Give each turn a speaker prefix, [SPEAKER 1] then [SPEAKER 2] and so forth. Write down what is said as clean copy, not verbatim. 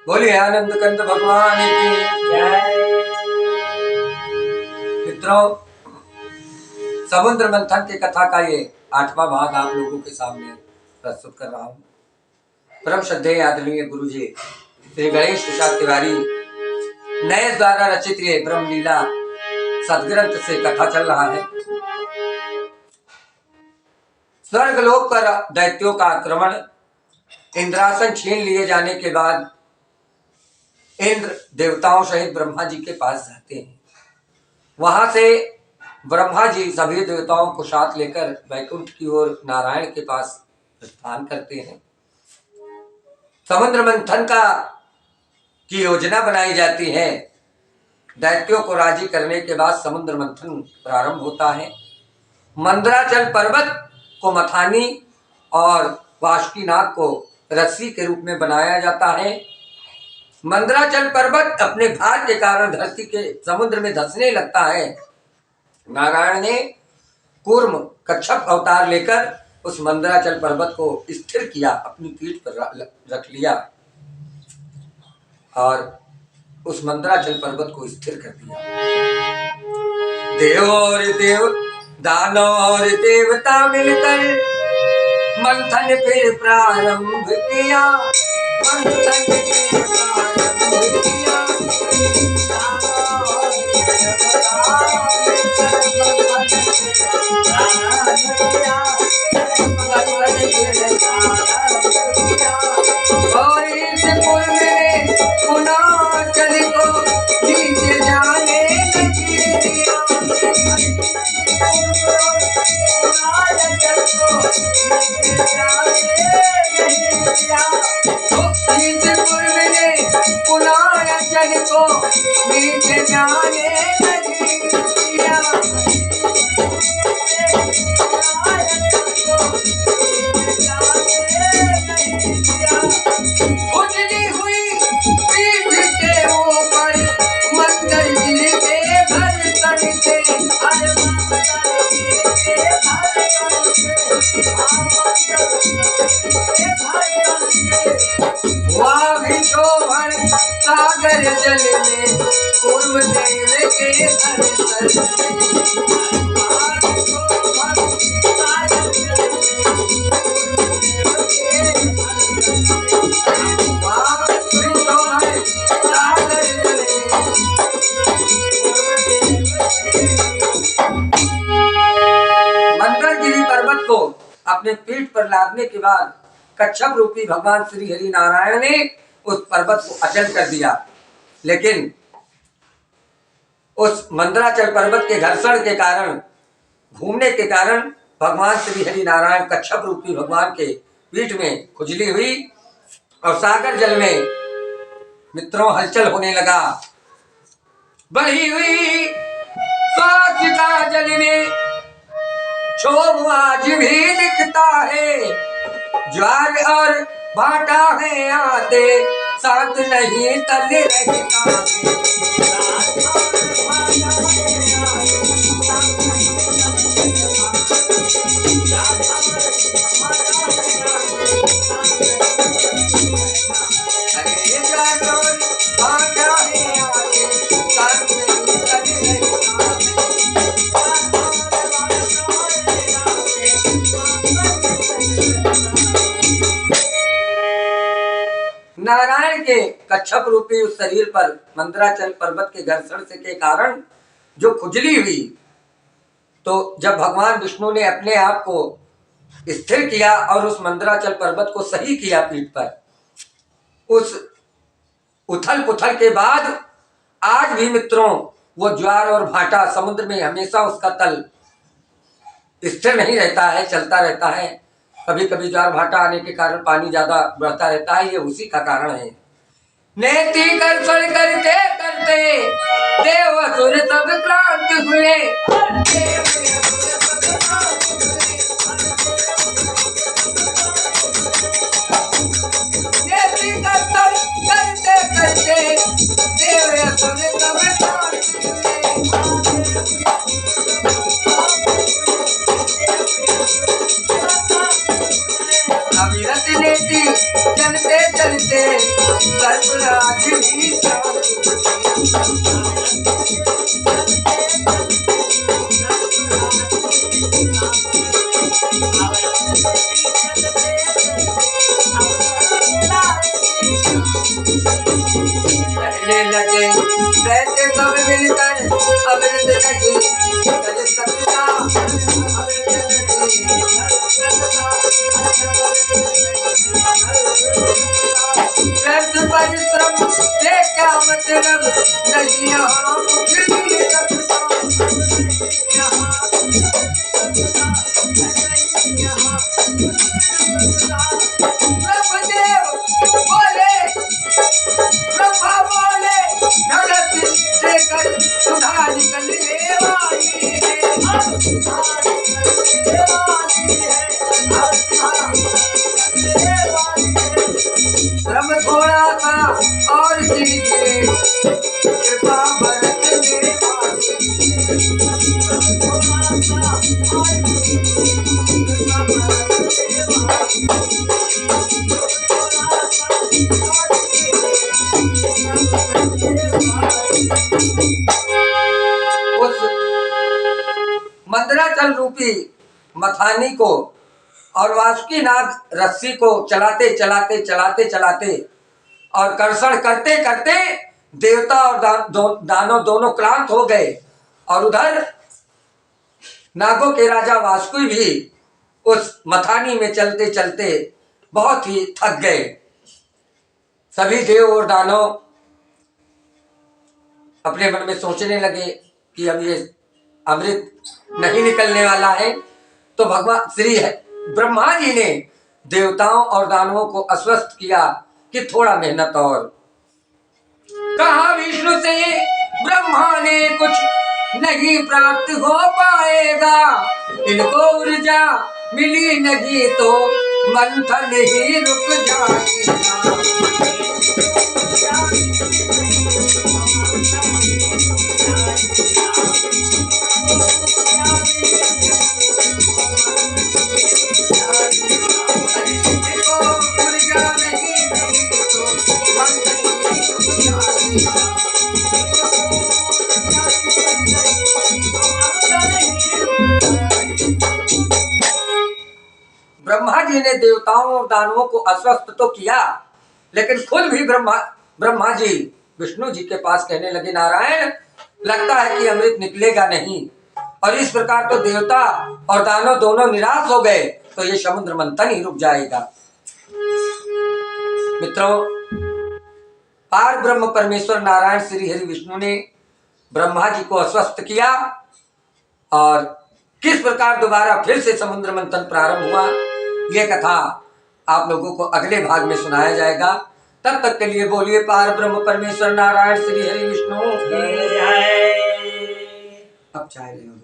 [SPEAKER 1] बोलिए आनंद कंद भगवान की जय। मित्रों, समुद्र मंथन की कथा का ये 8वां भाग आप लोगों के सामने प्रस्तुत कर रहा हूँ। परम श्रद्धेय आदरणीय गुरु जी श्री गणेश प्रसाद तिवारी नए द्वारा रचित ये ब्रह्म लीला सदग्रंथ से कथा चल रहा है। स्वर्गलोक पर दैत्यों का आक्रमण, इंद्रासन छीन लिए जाने के बाद इंद्र देवताओं सहित ब्रह्मा जी के पास जाते हैं। वहां से ब्रह्मा जी सभी देवताओं को साथ लेकर वैकुंठ की ओर नारायण के पास प्रस्थान करते हैं। समुद्र मंथन की योजना बनाई जाती है। दैत्यों को राजी करने के बाद समुद्र मंथन प्रारंभ होता है। मंदराचल पर्वत को मथानी और वासुकीनाग को रस्सी के रूप में बनाया जाता है। मंदराचल पर्वत अपने भार के कारण धरती के समुद्र में धंसने लगता है। नारायण ने कूर्म कच्छप अवतार लेकर उस मंदराचल पर्वत को स्थिर किया, अपनी पीठ पर रख लिया और उस मंदराचल पर्वत को स्थिर कर दिया। देव और देव, दानव और देवता मिलकर मंथन फिर प्रारंभ किया। मंथन फिर प्रारंभ किया। और इस पुल में पुनाचल को नीचे जाने नहीं दिया। पुनाचल को नीचे जाने नहीं दिया। उजली हुई पीठ के ऊपर मंदिर गिर के घर करके, वहाँ भी शोभन सागर जल में कूर्म देव के घर मंदरगिरी पर्वत को अपने पीठ पर लादने के बाद कच्छप रूपी भगवान श्री हरि नारायण ने उस पर्वत को अचल कर दिया। लेकिन उस मंदराचल पर्वत के घर्षण के कारण, घूमने के कारण भगवान श्री हरि नारायण कच्छप रूपी भगवान के पीठ में खुजली हुई और सागर जल में मित्रों हलचल होने लगा। बढ़ी हुई स्वास्थ्य जल में क्षोभ आज भी दिखता है। ज्वार और भाटा है आते, साथ नहीं तल रहता है। नारायण के कच्छप रूपी उस शरीर पर मंदराचल पर्वत के घर्षण से के कारण जो खुजली हुई, तो जब भगवान विष्णु ने अपने आप को स्थिर किया और उस मंदराचल पर्वत को सही किया पीठ पर, उस उथल पुथल के बाद आज भी मित्रों वो ज्वार और भाटा समुद्र में हमेशा उसका तल स्थिर नहीं रहता है, चलता रहता है। कभी कभी ज्वार भाटा आने के कारण पानी ज्यादा बढ़ता रहता है, ये उसी का कारण है। नेति कर्षण करते करते देव असुर सब क्रांत हुए। नेति कर्षण करते करते देव असुर सब क्रांत हुए। अविरत नेति चलते चलते सर्पराज भी कहने लगे रहते सब मिलकर अमृत नहीं कर सकता, अमृत व्यर्थ परिश्रम से क्या मतलब, नहीं यहाँ कुछ नहीं सकता, ब्रह्मदेव बोले, ब्रह्मा बोले, धरती से कर सुधा निकलने वाली है, श्रम थोड़ा सा और कीजिए, कृपा बरतने वाली उस मंदराचल रूपी मथानी को और वासुकी नाग रस्सी को चलाते चलाते चलाते चलाते और कर्षण करते करते देवता और दानव दोनों क्लांत हो गए, और उधर नागों के राजा वासुकी भी उस मथानी में चलते चलते बहुत ही थक गए। सभी देव और दानव अपने मन में सोचने लगे कि अब ये अमृत नहीं निकलने वाला है, तो भगवान श्री है ब्रह्मा जी ने देवताओं और दानवों को आश्वस्त किया कि थोड़ा मेहनत और। कहा विष्णु से ब्रह्मा ने कुछ नहीं प्राप्त हो पाएगा, इनको ऊर्जा मिली नहीं तो मंथन ही रुक जाएगा। ब्रह्मा जी ने देवताओं और दानवों को आश्वस्त तो किया, लेकिन खुद भी ब्रह्मा जी विष्णु जी के पास कहने लगे, नारायण लगता है कि अमृत निकलेगा नहीं, और इस प्रकार तो देवता और दानव दोनों निराश हो गए, तो ये समुद्र मंथन ही रुक जाएगा। मित्रों, पार ब्रह्म परमेश्वर नारायण श्री हरि विष्णु ने ब्रह्मा जी को आश्वस्त किया, और किस प्रकार दोबारा फिर से समुद्र मंथन प्रारंभ हुआ, ये कथा आप लोगों को अगले भाग में सुनाया जाएगा। तब तक के लिए बोलिए पार ब्रह्म परमेश्वर नारायण श्री हरि विष्णु। अब चाय ले।